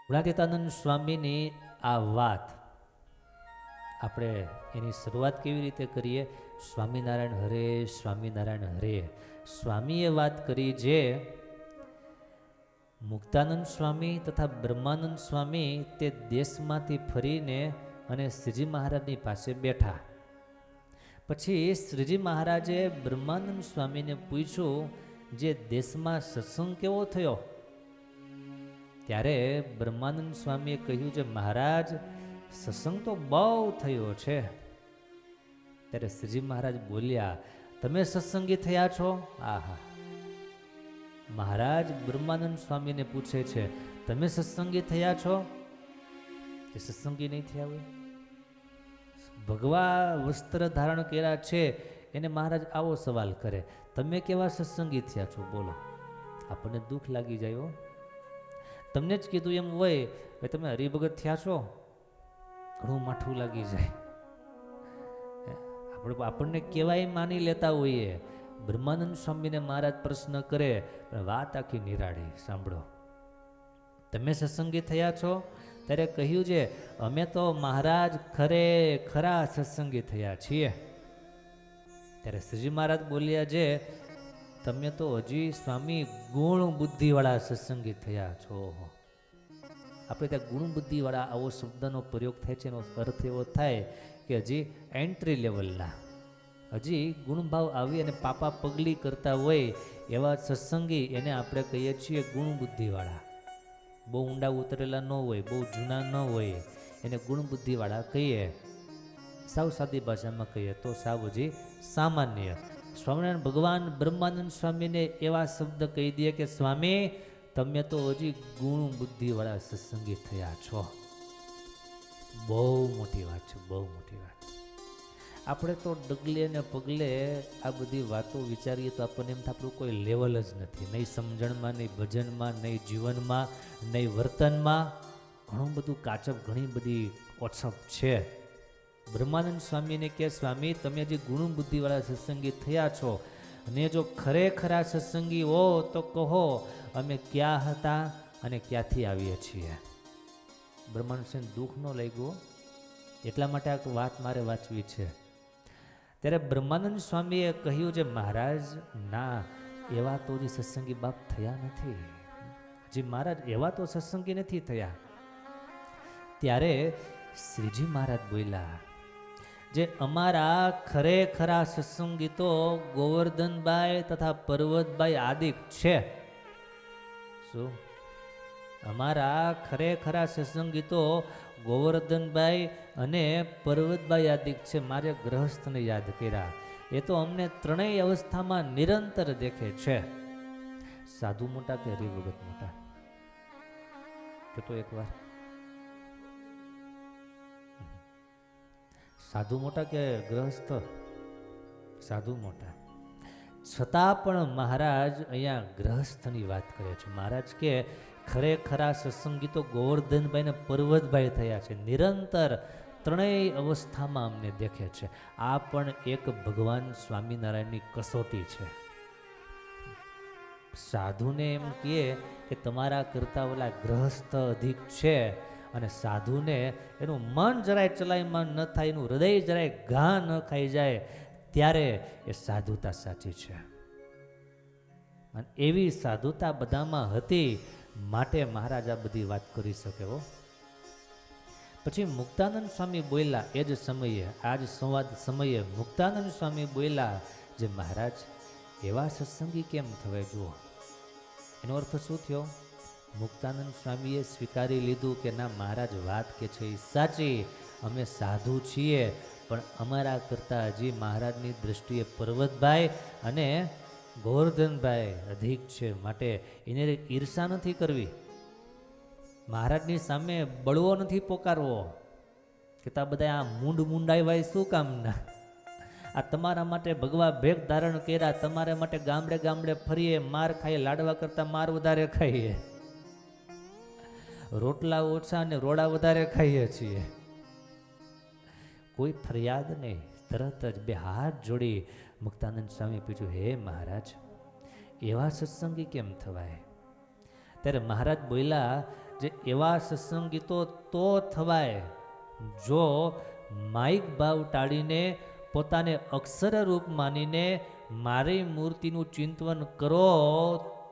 ગુણાતીતાનંદ સ્વામીની આ વાત આપણે એની શરૂઆત કેવી રીતે કરીએ? સ્વામિનારાયણ હરે, સ્વામિનારાયણ હરે. સ્વામીએ વાત કરી જે મુક્તાનંદ સ્વામી તથા બ્રહ્માનંદ સ્વામી તે દેશમાંથી ફરીને અને શ્રીજી મહારાજની પાસે બેઠા. પછી શ્રીજી મહારાજે બ્રહ્માનંદ સ્વામીને પૂછ્યું, જે દેશમાં સત્સંગ કેવો થયો? ત્યારે બ્રહ્માનંદ સ્વામીએ કહ્યું, જે મહારાજ સત્સંગ તો બહુ થયો છે. ત્યારે શ્રીજી મહારાજ બોલ્યા, તમે સત્સંગી થયા છો? આહા! મહારાજ બ્રહ્માનંદ સ્વામીને પૂછે છે, તમે સત્સંગી થયા છો? કે સત્સંગી નહીં થયા હોય? ભગવા વસ્ત્ર ધારણ કર્યા છે એને મહારાજ આવો સવાલ કરે, તમે કેવા સત્સંગી થયા છો? બોલો. આપણને દુઃખ લાગી જાય હો. તમને જ કીધું એમ હોય કે તમે હરિભગત થયા છો, ઘણું માઠું લાગી જાય. આપણને કેવાય માની લેતા હોઈએ. બ્રહ્માનંદ સ્વામીને મહારાજ પ્રશ્ન કરે, વાત આખી નિરાળી. સાંભળો, તમે સત્સંગી થયા છો? ત્યારે કહ્યું છે, અમે તો મહારાજ ખરા સત્સંગી થયા છીએ. ત્યારે શ્રીજી મહારાજ બોલ્યા, છે તમે તો હજી સ્વામી ગુણ બુદ્ધિવાળા સત્સંગી થયા છો. આપણે ત્યાં ગુણ બુદ્ધિવાળા આવો શબ્દનો પ્રયોગ થાય છે. એનો અર્થ એવો થાય કે હજી એન્ટ્રી લેવલના, હજી ગુણભાવ આવી અને પાપા પગલી કરતા હોય એવા સત્સંગી, એને આપણે કહીએ છીએ ગુણ બુદ્ધિવાળા. બહુ ઊંડા ઉતરેલા ન હોય, બહુ જૂના ન હોય, એને ગુણ બુદ્ધિવાળા કહીએ. સાવ સાદી ભાષામાં કહીએ તો સાવ હજી સામાન્ય. સ્વામિનારાયણ ભગવાન બ્રહ્માનંદ સ્વામીને એવા શબ્દ કહી દે કે સ્વામી તમે તો હજી ગુણ બુદ્ધિવાળા સત્સંગી થયા છો. બહુ મોટી વાત છે, બહુ મોટી વાત. આપણે તો ડગલે ને પગલે આ બધી વાતો વિચારીએ તો આપણને એમ થાય આપણું કોઈ લેવલ જ નથી, નહીં સમજણમાં, નહીં ભજનમાં, નહીં જીવનમાં, નહીં વર્તનમાં. ઘણું બધું કાચપ, ઘણી બધી ઓછપ છે. બ્રહ્માનંદ સ્વામીને કે સ્વામી તમે જે ગુણ બુદ્ધિવાળા સત્સંગી થયા છો, અને જો ખરેખરા સત્સંગી હો તો કહો અમે ક્યાં હતા અને ક્યાંથી આવીએ છીએ. બ્રહ્માનંદ સ્વામી દુઃખ ન લાગ્યું, એટલા માટે આ વાત મારે વાંચવી છે. ત્યારે બ્રહ્માનંદ સ્વામીએ કહ્યું, છે મહારાજ ના, એવા તો જે સત્સંગી બાપ થયા નથી. જે મહારાજ એવા તો સત્સંગી નથી થયા. ત્યારે શ્રીજી મહારાજ બોલ્યા, જે અમારા ખરેખરા સત્સંગી તો ગોવર્ધનભાઈ તથા પર્વતભાઈ આદિક છે. શું? અમારા ખરેખરા સત્સંગી તો ગોવર્ધનભાઈ અને પર્વતભાઈ આદિક છે. મારે ગ્રહસ્થને યાદ કર્યા. એ તો અમને ત્રણેય અવસ્થામાં નિરંતર દેખે છે. સાધુ મોટા કે હરિભગત મોટા? કે તો એકવાર સાધુ મોટા કે ગ્રહસ્થ? સાધુ મોટા. છતાં પણ મહારાજ અહીંયા ગ્રહસ્થની વાત કરે છે. મહારાજ કે ખરેખરા સત્સંગી તો ગોવર્ધનભાઈ ને પર્વતભાઈ થયા છે. નિરંતર ત્રણેય અવસ્થામાં અમને દેખે છે. આ પણ એક ભગવાન સ્વામિનારાયણની કસોટી છે. સાધુને એમ કહે કે તમારા કરતા ઓલા ગ્રહસ્થ અધિક છે, અને સાધુને એનું મન જરાય ચલાયમાન ન થાય, એનું હૃદય જરાય ઘા ન ખાઈ જાય, ત્યારે એ સાધુતા સાચી છે. અને એવી સાધુતા બધામાં હતી, માટે મહારાજ આ બધી વાત કરી શકે. હો. પછી મુક્તાનંદ સ્વામી બોલ્યા એ જ સમયે, આજ સંવાદ સમયે મુક્તાનંદ સ્વામી બોલ્યા, જે મહારાજ એવા સત્સંગી કેમ થવાય? જુઓ એનો અર્થ શું થયો? મુક્તાનંદ સ્વામીએ સ્વીકારી લીધું કે ના, મહારાજ વાત કે છે એ સાચી, અમે સાધુ છીએ, પણ અમારા કરતાં હજી મહારાજની દ્રષ્ટિએ પર્વતભાઈ અને ગોવર્ધનભાઈ અધિક છે. માટે એને ઈર્ષા નથી કરવી, મહારાજની સામે બળવો નથી પોકારવો કે તા બધા આ મૂંડ આવ્યા શું કામના? આ તમારા માટે ભગવા ભેગ ધારણ કર્યા, તમારા માટે ગામડે ગામડે ફરીએ, માર ખાઈએ, લાડવા કરતા માર વધારે ખાઈએ, રોટલા ઓછા અને રોડા વધારે ખાઈએ છીએ. કોઈ ફરિયાદ નહીં, તરત જ બે હાથ જોડી મુક્તાનંદ સ્વામી પૂછ્યું, હે મહારાજ એવા સત્સંગી કેમ થવાય? ત્યારે મહારાજ બોલ્યા, જે એવા સત્સંગ ગીતો તો થવાય જો માઇક ભાવ ટાળીને પોતાને અક્ષર રૂપ માનીને મારી મૂર્તિનું ચિંતન કરો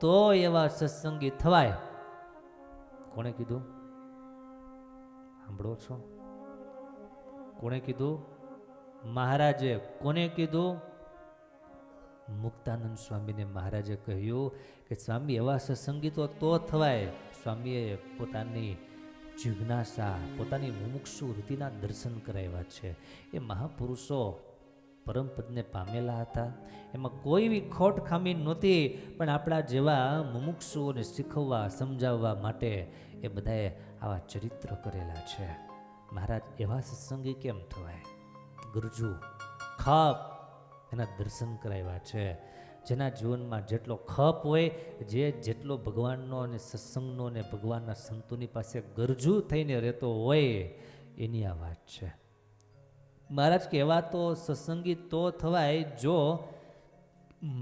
તો એવા સત્સંગી થવાય. કોણે કીધું? સાંભળો છો? કોણે કીધું? મહારાજે. કોને કીધું? મુક્તાનંદ સ્વામીને મહારાજે કહ્યું કે સ્વામી એવા સત્સંગી તો થવાય. સ્વામીએ પોતાની જિજ્ઞાસા, પોતાની મુમુક્ષુ વૃત્તિના દર્શન કરાવ્યા છે. એ મહાપુરુષો પરમપદને પામેલા હતા, એમાં કોઈ બી ખોટ ખામી નહોતી, પણ આપણા જેવા મુમુક્ષુઓને શીખવવા સમજાવવા માટે એ બધાએ આવા ચરિત્ર કરેલા છે. મહારાજ એવા સત્સંગી કેમ થવાય? ગુરુજુ ખપ એના દર્શન કરાવ્યા છે. જેના જીવનમાં જેટલો ખપ હોય, જેટલો ભગવાનનો અને સત્સંગનો અને ભગવાનના સંતોની પાસે ગરજુ થઈને રહેતો હોય, એની આ વાત છે. મહારાજ કે એવા તો સત્સંગી તો થવાય જો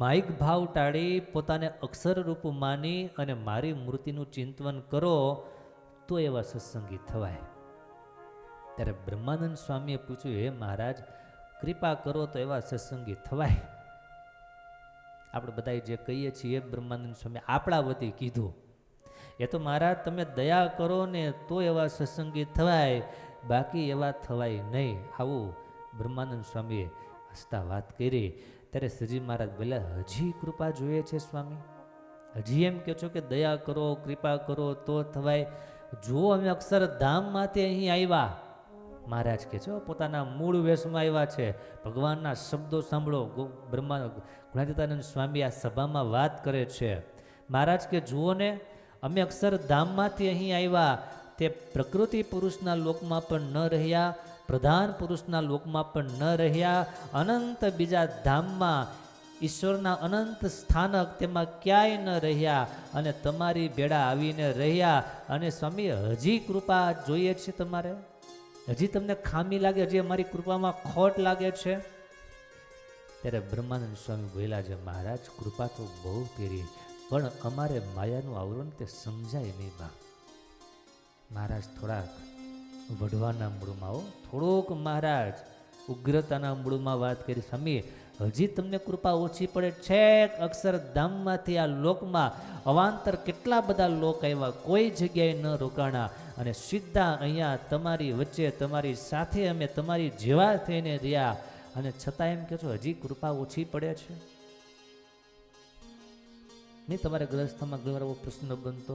માઇક ભાવ ટાળી પોતાને અક્ષર રૂપ માની અને મારી મૂર્તિનું ચિંતન કરો તો એવા સત્સંગી થવાય. ત્યારે બ્રહ્માનંદ સ્વામીએ પૂછ્યું, હે મહારાજ, કૃપા કરો તો એવા સત્સંગી થવાય. આપણે બધા જે કહીએ છીએ બ્રહ્માનંદ સ્વામી આપણા વતી કીધું. એ તો મહારાજ તમે દયા કરો ને તો એવા સત્સંગી થવાય, બાકી એવા થવાય નહીં. આવું બ્રહ્માનંદ સ્વામીએ હસતા વાત કરી. ત્યારે શ્રીજી મહારાજ બોલ્યા, હજી કૃપા જોઈએ છે સ્વામી? હજી એમ કહો છો કે દયા કરો, કૃપા કરો તો થવાય? જો અમે અક્ષરધામમાંથી અહીં આવ્યા, મહારાજ કે છો પોતાના મૂળ વેશમાં આવ્યા છે, ભગવાનના શબ્દો સાંભળો. ગુણાતીતાનંદ સ્વામી આ સભામાં વાત કરે છે. મહારાજ કે જુઓ ને, અમે અક્ષરધામમાંથી અહીં આવ્યા, તે પ્રકૃતિ પુરુષના લોકમાં પણ ન રહ્યા, પ્રધાન પુરુષના લોકમાં પણ ન રહ્યા, અનંત બીજા ધામમાં ઈશ્વરના અનંત સ્થાનક તેમાં ક્યાંય ન રહ્યા, અને તમારી ભેળા આવીને રહ્યા. અને સ્વામી હજી કૃપા જોઈએ છે તમારે? હજી તમને ખામી લાગે? હજી અમારી કૃપામાં ખોટ લાગે છે? ત્યારે બ્રહ્માનંદ સ્વામી બોલ્યા છે, મહારાજ કૃપા તો બહુ કરી, પણ અમારે માયાનું આવરણ તે સમજાય નહીં બા. મહારાજ થોડાક વઢવાના મૂળમાં, થોડોક મહારાજ ઉગ્રતાના મૂળમાં વાત કરી. સ્વામી હજી તમને કૃપા ઓછી પડે છે. અક્ષરધામમાંથી આ લોકમાં અવાંતર કેટલા બધા લોક આવ્યા, કોઈ જગ્યાએ ન રોકાણા, અને સીધા અહીંયા તમારી વચ્ચે તમારી સાથે અમે તમારી જેવા થઈને રહ્યા, અને છતાં એમ કહો છો હજી કૃપા ઓછી પડે છે? નહીં તમારે ગ્રહસ્થમાં ઘણી વાર પ્રશ્ન બનતો,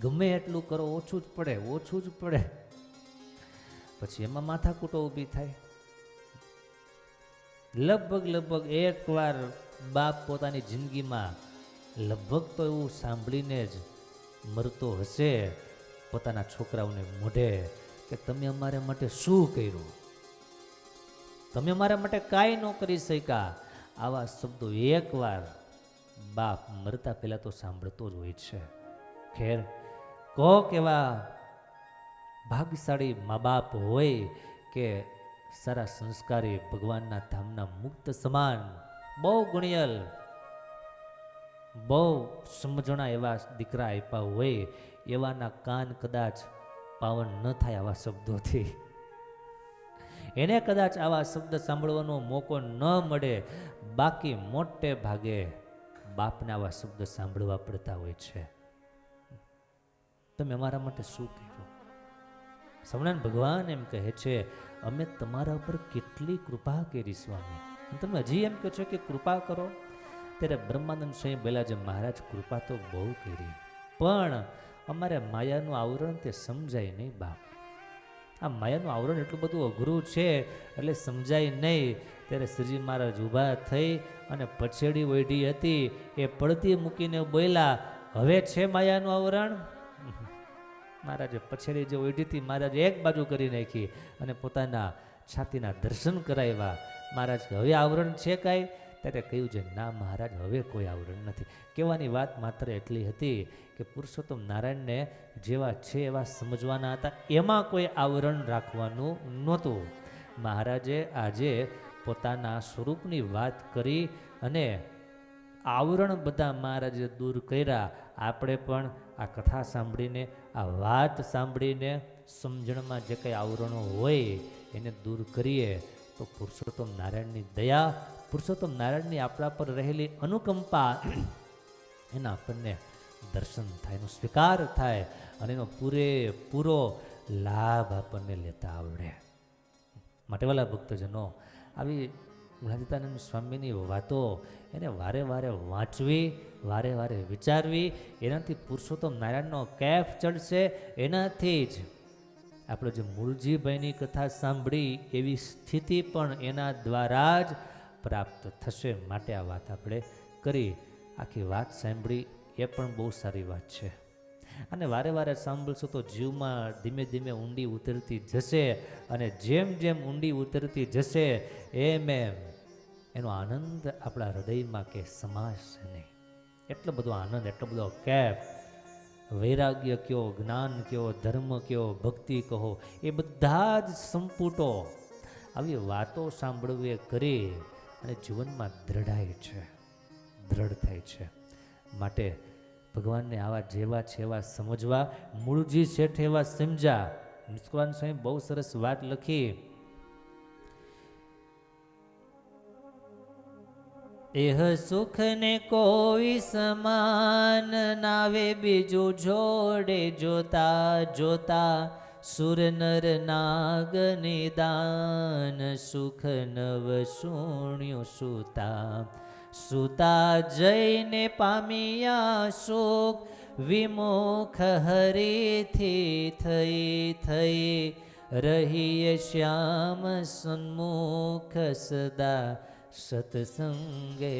ગમે એટલું કરો ઓછું જ પડે, ઓછું જ પડે. પછી એમાં માથાકૂટો ઊભી થાય. લગભગ એકવાર બાપ પોતાની જિંદગીમાં લગભગ તો એવું સાંભળીને જ મરતો હશે પોતાના છોકરાઓને મોઢે કે તમે અમારા માટે શું કર્યું, તમે અમારા માટે કાંઈ ન કરી શક્યા. આવા શબ્દો એકવાર બાપ મરતા પહેલા તો સાંભળતો જ હોય છે. ખેર કોક એવા ભાગ્યશાળી મા બાપ હોય કે સારા સંસ્કારી ભગવાનના ધામના મુક્ત સમાન, બહુ ગુણિયલ, બહુ સમજણા એવા દીકરા આપ્યા હોય, એવાના કાન કદાચ પાવન ન થાય આવા શબ્દોથી. એને કદાચ આવા શબ્દ સાંભળવાનો મોકો ન મળે, બાકી મોટે ભાગે બાપને આવા શબ્દ સાંભળવા પડતા હોય છે. તમે અમારા માટે શું કર્યું? સ્વામિનારાયણ ભગવાન એમ કહે છે, અમે તમારા ઉપર કેટલી કૃપા કરી સ્વામી, તમે હજી એમ કહો છો કે કૃપા કરો? ત્યારે બ્રહ્માનંદ સ્વામી બોલ્યા છે, મહારાજ કૃપા તો બહુ કરી, પણ અમારે માયાનું આવરણ તે સમજાય નહીં બાપ. આ માયાનું આવરણ એટલું બધું અઘરું છે એટલે સમજાય નહીં. ત્યારે શ્રીજી મહારાજ ઊભા થઈ અને પછેડી ઓઢી હતી એ પડતી મૂકીને બોલ્યા, હવે છે માયાનું આવરણ? મહારાજે પછેડી જે ઓઢી હતી મહારાજે એક બાજુ કરી નાખી અને પોતાના છાતીના દર્શન કરાવ્યા. મહારાજ હવે આવરણ છે કાંઈ? ત્યારે કહ્યું છે, ના મહારાજ હવે કોઈ આવરણ નથી. કહેવાની વાત માત્ર એટલી હતી કે પુરુષોત્તમ નારાયણને જેવા છે એવા સમજવાના હતા, એમાં કોઈ આવરણ રાખવાનું નહોતું. મહારાજે આજે પોતાના સ્વરૂપની વાત કરી અને આવરણ બધા મહારાજે દૂર કર્યા. આપણે પણ આ કથા સાંભળીને, આ વાત સાંભળીને સમજણમાં જે કંઈ આવરણો હોય એને દૂર કરીએ તો પુરુષોત્તમ નારાયણની દયા, પુરુષોત્તમ નારાયણની આપણા પર રહેલી અનુકંપા એના આપણને દર્શન થાય, એનો સ્વીકાર થાય અને એનો પૂરેપૂરો લાભ આપણને લેતા આવડે. માટે વાલા ભક્તજનો, આવી ગુણાતીતાનંદ સ્વામીની વાતો એને વારે વારે વાંચવી, વારે વારે વિચારવી, એનાથી પુરુષોત્તમ નારાયણનો કેફ ચડશે. એનાથી જ આપણે જે મૂળજીભાઈની કથા સાંભળી એવી સ્થિતિ પણ એના દ્વારા જ પ્રાપ્ત થશે. માટે આ વાત આપણે કરી. આખી વાત સાંભળી એ પણ બહુ સારી વાત છે. અને વારે વારે સાંભળશો તો જીવમાં ધીમે ધીમે ઊંડી ઉતરતી જશે. અને જેમ જેમ ઊંડી ઉતરતી જશે એમ એમ એનો આનંદ આપણા હૃદયમાં કે સમાશે નહીં. એટલો બધો આનંદ, એટલો બધો કેફ, વૈરાગ્ય કયો, જ્ઞાન કયો, ધર્મ કયો, ભક્તિ કહો, એ બધા જ સંપુટો આવી વાતો સાંભળવી કરી અને જીવનમાં દ્રઢાય છે, દ્રઢ થાય છે. માટે ભગવાનને આવા જેવા છે એવા સમજવા. મૂળજી શેઠ એવા સમજા. નિષ્કુળાન સ્વામી બહુ સરસ વાત લખી. એહ સુખ ને કોઈ સમાન નાવે, બીજું જોડે જોતા જોતા સુર નર નાગ નિદાન, સુખ નવ શૂન્યું સુતા. સુતા જઈને પામ્યા સુખ, વિમુખ હરિથી થઈ થઈ. રહીએ શ્યામ સન્મુખ સદા, સત્સંગે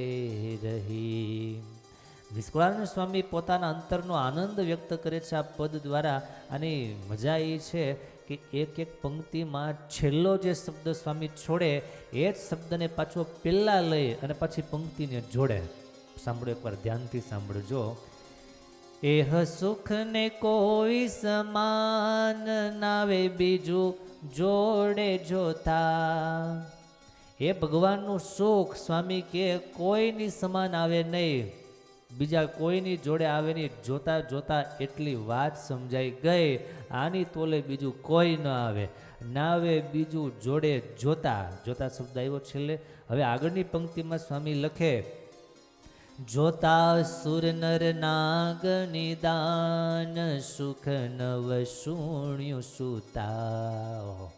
રહી. નિષ્કુળાનંદ સ્વામી પોતાના અંતરનો આનંદ વ્યક્ત કરે છે આ પદ દ્વારા. અને મજા એ છે કે એક એક પંક્તિમાં છેલ્લો જે શબ્દ સ્વામી છોડે એ જ શબ્દને પાછો પેલા લઈ અને પછી પંક્તિને જોડે. સાંભળો, એકવાર ધ્યાનથી સાંભળજો. એહ સુખ ને કોઈ સમાન નાવે, બીજું જોડે જોતા. એ ભગવાનનું સુખ સ્વામી કે કોઈની સમાન આવે નહીં, બીજા કોઈની જોડે આવે નહીં. જોતા જોતા એટલી વાત સમજાઈ ગઈ. આની તોલે બીજું કોઈ ન આવે. ના આવે બીજું જોડે જોતા. જોતા શબ્દ આવ્યો છેલ્લે. હવે આગળની પંક્તિમાં સ્વામી લખે, જોતા સુર નર નાગ નિદાન, સુખ નવ શૂન્યું સુતા.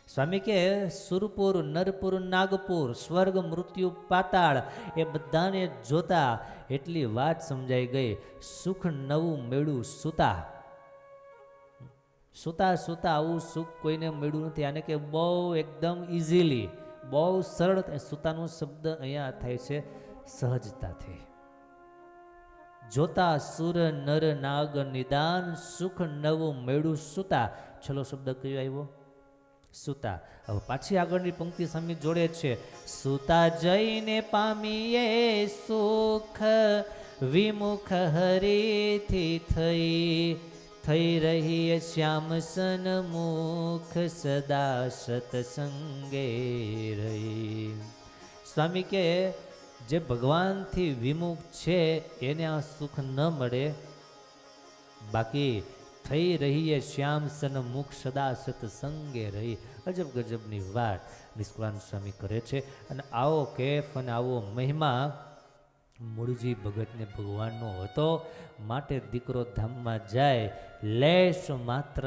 સ્વામી કે સુરપુર, નરપુર, નાગપુર, સ્વર્ગ, મૃત્યુ, પાતાળ એ બધાને જોતા એટલી વાત સમજાઈ ગઈ. સુખ નવું મેળું સુતા. સુતા સુતા આવું સુખ કોઈને મેળ્યું નથી. આને કે બહુ એકદમ ઇઝીલી, બહુ સરળ. સુતાનો શબ્દ અહીંયા થાય છે સહજતાથી. જોતા સુર નર નાગ નિદાન, સુખ નવું મેળું સુતા. છેલ્લો શબ્દ કયો આવ્યો? સુતા. હવે પાછી આગળની પંક્તિ સ્વામી જોડે છે, સુતા જઈને પામીએ સુખ, વિમુખ હરિથી થઈ થઈ. રહીએ શ્યામ સન્મુખ સદા, સત્સંગે રહી. સ્વામી કે જે ભગવાનથી વિમુખ છે એને આ સુખ ન મળે. બાકી થઈ રહીએ શ્યામ સન્મુખ સદા, સત્સંગે રહી. અજબ ગજબની વાત નિષ્કુળાનંદ સ્વામી કરે છે. અને આવો કેફ અને આવો મહિમા મૂળજી ભગતને ભગવાનનો હતો. માટે દીકરો ધામમાં જાય લેશ માત્ર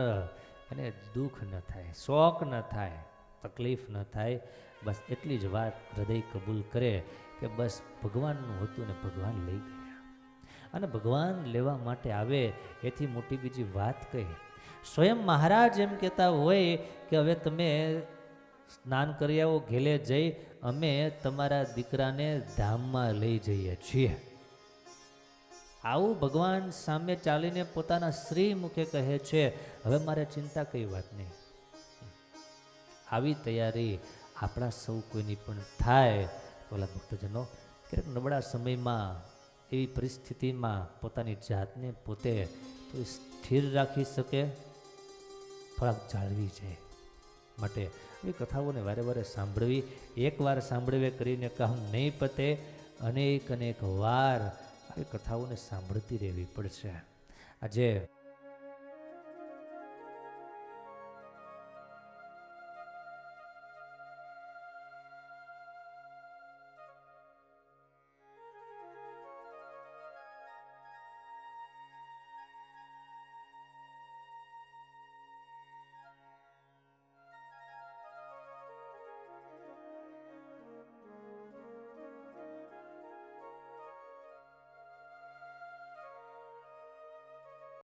અને દુઃખ ન થાય, શોક ન થાય, તકલીફ ન થાય. બસ એટલી જ વાત હૃદય કબૂલ કરે કે બસ ભગવાનનું હતું ને ભગવાન લઈ ગયા. અને ભગવાન લેવા માટે આવે એથી મોટી બીજી વાત કહી. સ્વયં મહારાજ એમ કહેતા હોય કે હવે તમે સ્નાન કરી આવો, ઘેલે જઈ અમે તમારા દીકરાને ધામમાં લઈ જઈએ છીએ. આવું ભગવાન સામે ચાલીને પોતાના શ્રી મુખે કહે છે. હવે મારે ચિંતા કઈ વાત નહીં. આવી તૈયારી આપણા સૌ કોઈની પણ થાય. ઓલા ભક્તજનો ક્યારેક નબળા સમયમાં, એવી પરિસ્થિતિમાં પોતાની જાતને પોતે સ્થિર રાખી શકે, થોડાક જાળવી જાય. માટે એ કથાઓને વારે વારે સાંભળવી. એકવાર સાંભળવે કરીને કામ નહીં પતે. અનેક અનેક વાર આવી કથાઓને સાંભળતી રહેવી પડશે. આજે